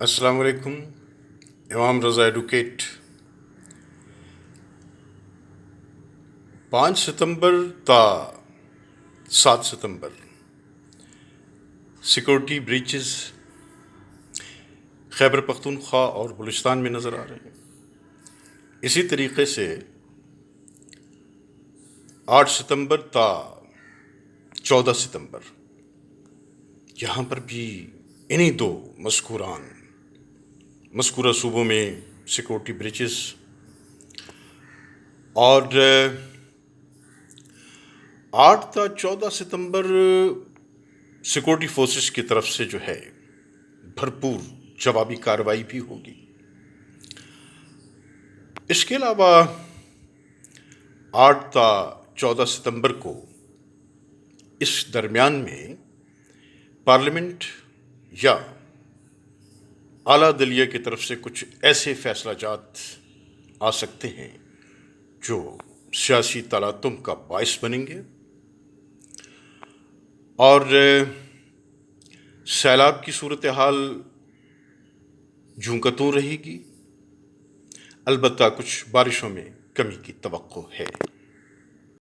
السلام علیکم. امام رضا ایڈوکیٹ 5 ستمبر تا 7 ستمبر سیکورٹی بریچز خیبر پختونخوا اور بلوچستان میں نظر آ رہے ہیں. اسی طریقے سے 8 ستمبر تا 14 ستمبر یہاں پر بھی انہی دو مذکورہ صوبوں میں سیکورٹی بریچز اور 8 تا 14 ستمبر سیکورٹی فورسز کی طرف سے جو ہے بھرپور جوابی کارروائی بھی ہوگی. اس کے علاوہ 8 تا 14 ستمبر کو اس درمیان میں پارلیمنٹ یا اعلیٰ عدلیہ کی طرف سے کچھ ایسے فیصلہ جات آ سکتے ہیں جو سیاسی تلاطم کا باعث بنیں گے اور سیلاب کی صورتحال جوں کا توں رہے گی. البتہ کچھ بارشوں میں کمی کی توقع ہے.